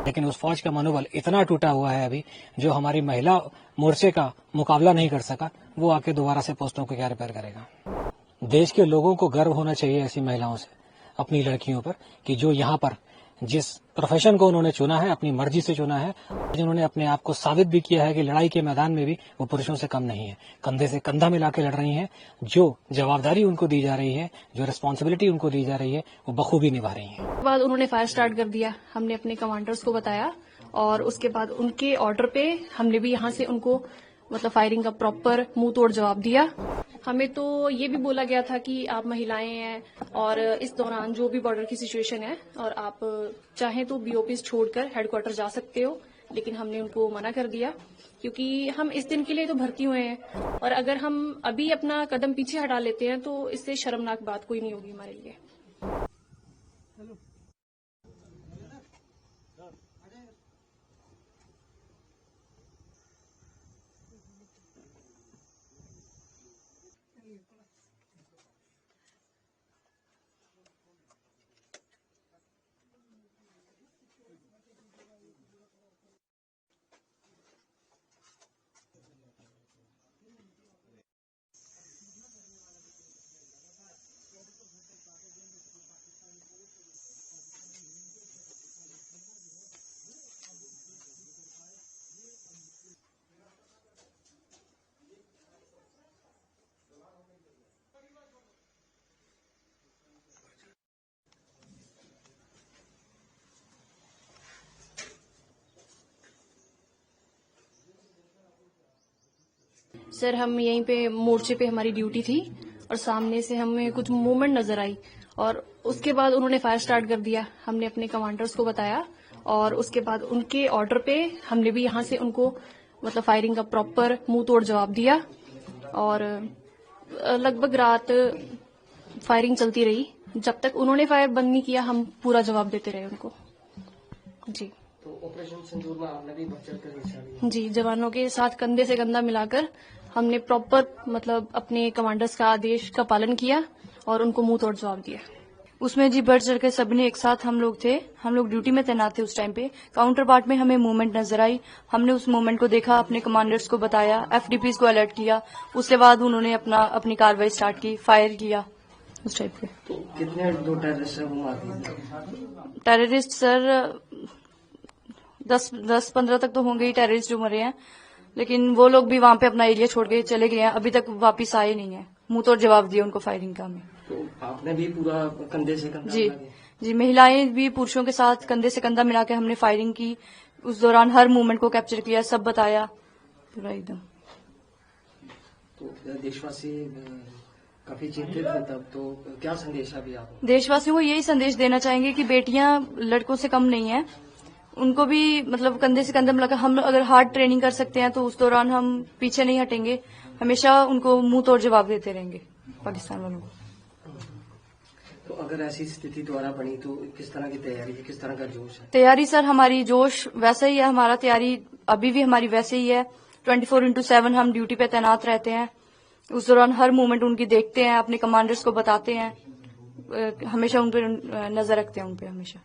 लेकिन उस फौज का मनोबल इतना टूटा हुआ है अभी, जो हमारी महिला मोर्चे का मुकाबला नहीं कर सका, वो आके दोबारा से पोस्टों को क्या रिपेयर करेगा। देश के लोगों को गर्व होना चाहिए ऐसी महिलाओं से, अपनी लड़कियों पर, कि जो यहाँ पर जिस प्रोफेशन को उन्होंने चुना है, अपनी मर्जी से चुना है, जिन्होंने अपने आप को साबित भी किया है कि लड़ाई के मैदान में भी वो पुरुषों से कम नहीं है, कंधे से कंधा मिला के लड़ रही हैं। जो जवाबदारी उनको दी जा रही है, जो रिस्पॉन्सिबिलिटी उनको दी जा रही है, वो बखूबी निभा रही हैं। बाद उन्होंने फायर स्टार्ट कर दिया, हमने अपने कमांडर्स को बताया और उसके बाद उनके ऑर्डर पे हमने भी यहाँ से उनको फायरिंग का प्रॉपर मुंह तोड़ जवाब दिया। हमें तो ये भी बोला गया था कि आप महिलाएं हैं और इस दौरान जो भी बॉर्डर की सिचुएशन है और आप चाहें तो बीओपीज छोड़कर हेडक्वार्टर जा सकते हो, लेकिन हमने उनको मना कर दिया क्योंकि हम इस दिन के लिए तो भर्ती हुए हैं और अगर हम अभी अपना कदम पीछे हटा लेते हैं तो इससे शर्मनाक बात कोई नहीं होगी हमारे लिए। सर, हम यहीं पे मोर्चे पे हमारी ड्यूटी थी और सामने से हमें कुछ मूवमेंट नजर आई और उसके बाद उन्होंने फायर स्टार्ट कर दिया। हमने अपने कमांडर्स को बताया और उसके बाद उनके ऑर्डर पे हमने भी यहाँ से उनको फायरिंग का प्रॉपर मुंह तोड़ जवाब दिया और लगभग रात फायरिंग चलती रही। जब तक उन्होंने फायर बंद नहीं किया हम पूरा जवाब देते रहे उनको। जी, तो ऑपरेशन सिंदूर में आपने भी बढ़ चढ़कर हिस्सा लिया? जी, जवानों के साथ कंधे से कंधा मिलाकर हमने प्रॉपर अपने कमांडर्स का आदेश का पालन किया और उनको मुंह तोड़ जवाब दिया। उसमें जी बढ़ चढ़ के सबने एक साथ हम लोग थे, हम लोग ड्यूटी में तैनात थे उस टाइम पे। काउंटर पार्ट में हमें मूवमेंट नजर आई, हमने उस मूवमेंट को देखा, अपने कमांडर्स को बताया, एफडीपीज को अलर्ट किया। उसके बाद उन्होंने अपनी कार्रवाई स्टार्ट की, फायर किया उस टाइप पे। तो कितने जो टेररिस्ट है वो मार दिए? टेररिस्ट सर 10-15 तक तो होंगे ही टेररिस्ट जो मरे हैं, लेकिन वो लोग भी वहां पे अपना एरिया छोड़ के चले गए हैं, अभी तक वापिस आए नहीं है। मुंह तोड़ जवाब दिया उनको फायरिंग का हमें। तो आपने भी पूरा कंधे से कंधा जी मिला के? जी, महिलाएं भी पुरुषों के साथ कंधे से कंधा मिला के हमने फायरिंग की। उस दौरान हर मूवमेंट को कैप्चर किया, सब बताया पूरा एकदम। तो देशवासी काफी चिंतित है तब, तो क्या संदेश है अभी आप? देशवासियों को यही संदेश देना चाहेंगे कि बेटियां लड़कों से कम नहीं है, उनको भी कंधे से कंधा मिलाकर हम अगर हार्ड ट्रेनिंग कर सकते हैं तो उस दौरान हम पीछे नहीं हटेंगे, हमेशा उनको मुंह तोड़ जवाब देते रहेंगे पाकिस्तान वालों को। तो अगर ऐसी स्थिति दोबारा बनी तो किस तरह की तैयारी है, किस तरह का जोश है? तैयारी सर हमारी जोश वैसा ही है, हमारा तैयारी अभी भी हमारी वैसे ही है। 24/7 हम ड्यूटी पे तैनात रहते हैं। उस दौरान हर मूवमेंट उनकी देखते हैं, अपने कमांडर्स को बताते हैं, हमेशा उन पर नजर रखते हैं, उन पे हमेशा।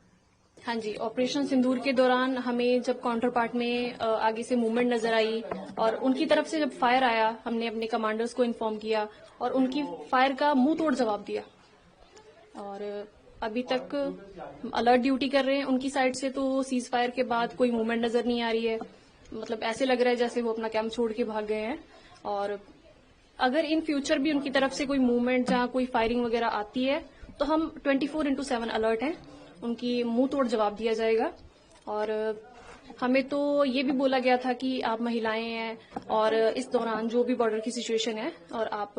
हाँ जी, ऑपरेशन सिंदूर के दौरान हमें जब काउंटर पार्ट में आगे से मूवमेंट नजर आई और उनकी तरफ से जब फायर आया, हमने अपने कमांडर्स को इन्फॉर्म किया और उनकी फायर का मुंह तोड़ जवाब दिया। और अभी तक अलर्ट ड्यूटी कर रहे हैं उनकी साइड से, तो सीज फायर के बाद कोई मूवमेंट नजर नहीं आ रही है। ऐसे लग रहा है जैसे वो अपना कैंप छोड़ के भाग गए हैं। और अगर इन फ्यूचर भी उनकी तरफ से कोई मूवमेंट जहां कोई फायरिंग वगैरह आती है तो हम 24/7 अलर्ट हैं, उनकी मुंह तोड़ जवाब दिया जाएगा। और हमें तो ये भी बोला गया था कि आप महिलाएं हैं और इस दौरान जो भी बॉर्डर की सिचुएशन है और आप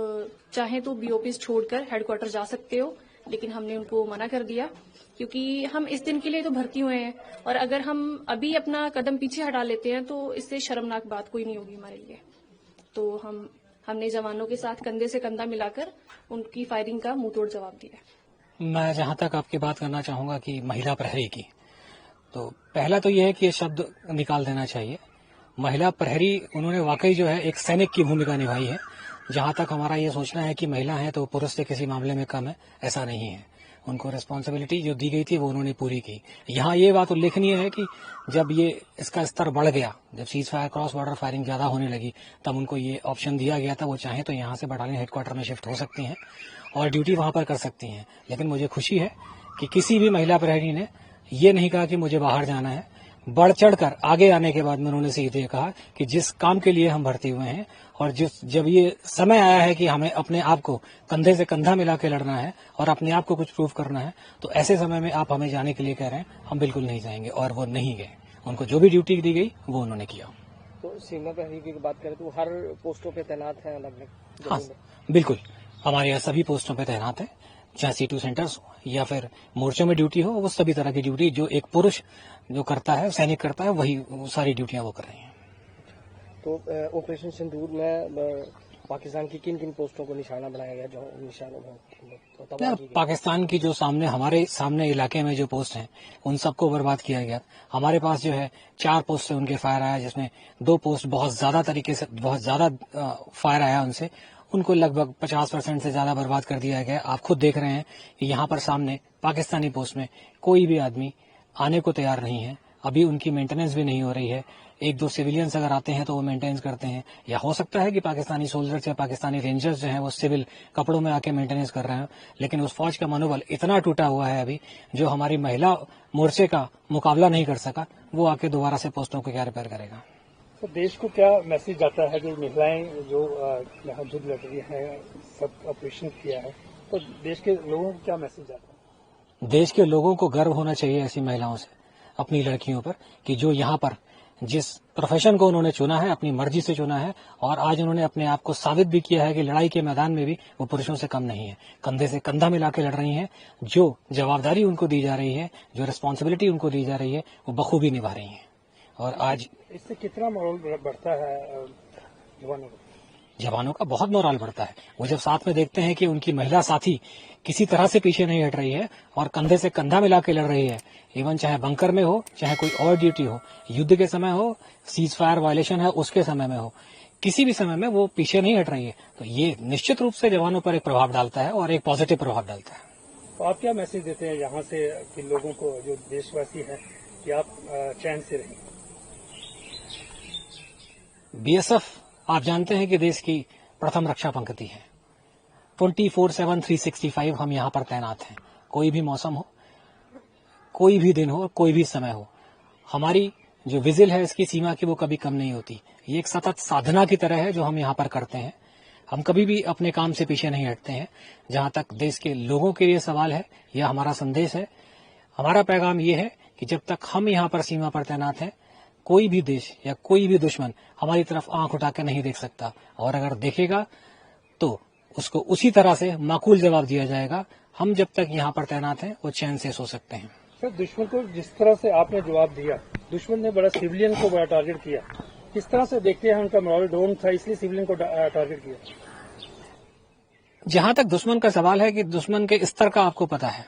चाहें तो बीओपीज छोड़कर हेडक्वार्टर जा सकते हो, लेकिन हमने उनको मना कर दिया क्योंकि हम इस दिन के लिए तो भर्ती हुए हैं और अगर हम अभी अपना कदम पीछे हटा लेते हैं तो इससे शर्मनाक बात कोई नहीं होगी हमारे लिए। तो हमने जवानों के साथ कंधे से कंधा मिलाकर उनकी फायरिंग का मुंह तोड़ जवाब दिया। मैं जहां तक आपकी बात करना चाहूंगा कि महिला प्रहरी की, तो पहला तो यह है कि ये शब्द निकाल देना चाहिए। महिला प्रहरी उन्होंने वाकई जो है एक सैनिक की भूमिका निभाई है। जहां तक हमारा ये सोचना है कि महिला है तो पुरुष से किसी मामले में कम है, ऐसा नहीं है। उनको रिस्पॉन्सिबिलिटी जो दी गई थी वो उन्होंने पूरी की। यहाँ ये बात उल्लेखनीय है कि जब ये इसका स्तर बढ़ गया, जब cease fire cross border firing ज्यादा होने लगी, तब उनको ये ऑप्शन दिया गया था, वो चाहें तो यहाँ से बटालियन हेडक्वार्टर में शिफ्ट हो सकती हैं और ड्यूटी वहां पर कर सकती हैं। लेकिन मुझे खुशी है कि किसी भी महिला प्रहरी ने ये नहीं कहा कि मुझे बाहर जाना है। बढ़ चढ़कर आगे आने के बाद में उन्होंने सीधे कहा कि जिस काम के लिए हम भर्ती हुए हैं और जब ये समय आया है कि हमें अपने आप को कंधे से कंधा मिला के लड़ना है और अपने आप को कुछ प्रूव करना है, तो ऐसे समय में आप हमें जाने के लिए कह रहे हैं, हम बिल्कुल नहीं जाएंगे। और वो नहीं गए। उनको जो भी ड्यूटी दी गई वो उन्होंने किया। तो सीमा प्रहरी की बात करें तो हर पोस्टों पे तैनात है अलग अलग। हाँ, बिल्कुल। हमारे यहाँ सभी पोस्टों पे तैनात है, चाहे C2 सेंटर्स हो या फिर मोर्चों में ड्यूटी हो, वो सभी तरह की ड्यूटी जो एक पुरुष जो करता है, सैनिक करता है, वही सारी ड्यूटियां वो कर रही हैं। तो ऑपरेशन सिंदूर में पाकिस्तान की किन किन पोस्टों को निशाना बनाया गया, जो निशानों में पाकिस्तान की जो हमारे सामने इलाके में जो पोस्ट हैं, उन सबको बर्बाद किया गया। हमारे पास जो है 4 पोस्ट से उनके फायर आया, जिसमें 2 पोस्ट बहुत ज्यादा फायर आया उनसे, उनको लगभग 50% से ज्यादा बर्बाद कर दिया गया। आप खुद देख रहे हैं कि यहाँ पर सामने पाकिस्तानी पोस्ट में कोई भी आदमी आने को तैयार नहीं है। अभी उनकी मेंटेनेंस भी नहीं हो रही है। 1-2 सिविलियंस अगर आते हैं तो वो मेंटेनेंस करते हैं, या हो सकता है कि पाकिस्तानी सोल्जर्स या पाकिस्तानी रेंजर्स जो हैं वो सिविल कपड़ों में आके मेंटेनेंस कर रहे हैं। लेकिन उस फौज का मनोबल इतना टूटा हुआ है अभी, जो हमारी महिला मोर्चे का मुकाबला नहीं कर सका, वो आके दोबारा से पोस्टों को क्या रिपेयर करेगा। तो देश को क्या मैसेज जाता है कि महिलाएं जो यहाँ युद्ध लड़ रही हैं, सब ऑपरेशन किया है, तो देश के लोगों को क्या मैसेज जाता है? देश के लोगों को गर्व होना चाहिए ऐसी महिलाओं से, अपनी लड़कियों पर, कि जो यहाँ पर जिस प्रोफेशन को उन्होंने चुना है, अपनी मर्जी से चुना है, और आज उन्होंने अपने आप को साबित भी किया है कि लड़ाई के मैदान में भी वो पुरुषों से कम नहीं है। कंधे से कंधा मिला के लड़ रही हैं। जो जवाबदारी उनको दी जा रही है, जो रिस्पॉन्सिबिलिटी उनको दी जा रही है, वो बखूबी निभा रही हैं। और आज इससे कितना मोरल बढ़ता है जवानों का? जवानों का बहुत मोराल बढ़ता है। वो जब साथ में देखते हैं कि उनकी महिला साथी किसी तरह से पीछे नहीं हट रही है और कंधे से कंधा मिला के लड़ रही है, इवन चाहे बंकर में हो, चाहे कोई और ड्यूटी हो, युद्ध के समय हो, सीज फायर वायलेशन है उसके समय में हो, किसी भी समय में वो पीछे नहीं हट रही है, तो ये निश्चित रूप से जवानों पर एक प्रभाव डालता है और एक पॉजिटिव प्रभाव डालता है। तो आप क्या मैसेज देते हैं यहाँ से कि लोगों को, जो देशवासी हैं, कि आप चैन से रहें? बीएसएफ आप जानते हैं कि देश की प्रथम रक्षा पंक्ति है। 24/7 365 हम यहाँ पर तैनात हैं। कोई भी मौसम हो, कोई भी दिन हो, कोई भी समय हो, हमारी जो विजिल है इसकी सीमा की वो कभी कम नहीं होती। ये एक सतत साधना की तरह है जो हम यहाँ पर करते हैं। हम कभी भी अपने काम से पीछे नहीं हटते हैं। जहां तक देश के लोगों के लिए सवाल है, यह हमारा संदेश है, हमारा पैगाम ये है कि जब तक हम यहाँ पर सीमा पर तैनात हैं, कोई भी देश या कोई भी दुश्मन हमारी तरफ आंख उठा के नहीं देख सकता, और अगर देखेगा तो उसको उसी तरह से माकूल जवाब दिया जाएगा। हम जब तक यहाँ पर तैनात हैं वो चैन से सो सकते हैं। सर, दुश्मन को जिस तरह से आपने जवाब दिया, दुश्मन ने बड़ा सिविलियन को बड़ा टारगेट किया, किस तरह से देखते हैं? उनका मोरल डाउन था, इसलिए सिविलियन को टारगेट किया। जहां तक दुश्मन का सवाल है कि दुश्मन के स्तर का आपको पता है।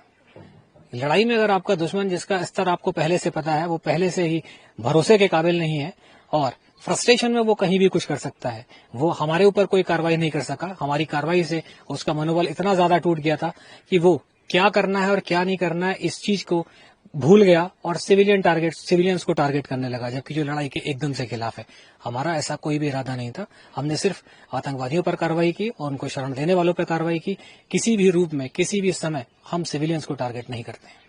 लड़ाई में अगर आपका दुश्मन जिसका स्तर आपको पहले से पता है, वो पहले से ही भरोसे के काबिल नहीं है और फ्रस्ट्रेशन में वो कहीं भी कुछ कर सकता है, वो हमारे ऊपर कोई कार्रवाई नहीं कर सका। हमारी कार्रवाई से उसका मनोबल इतना ज्यादा टूट गया था कि वो क्या करना है और क्या नहीं करना है इस चीज को भूल गया और सिविलियंस को टारगेट करने लगा, जबकि जो लड़ाई के एकदम से खिलाफ है। हमारा ऐसा कोई भी इरादा नहीं था। हमने सिर्फ आतंकवादियों पर कार्रवाई की और उनको शरण देने वालों पर कार्रवाई की। किसी भी रूप में, किसी भी समय हम सिविलियंस को टारगेट नहीं करते हैं।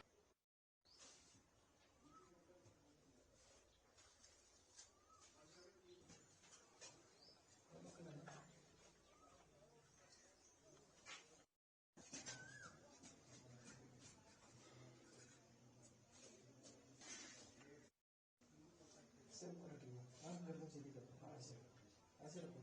ऐसे रखो।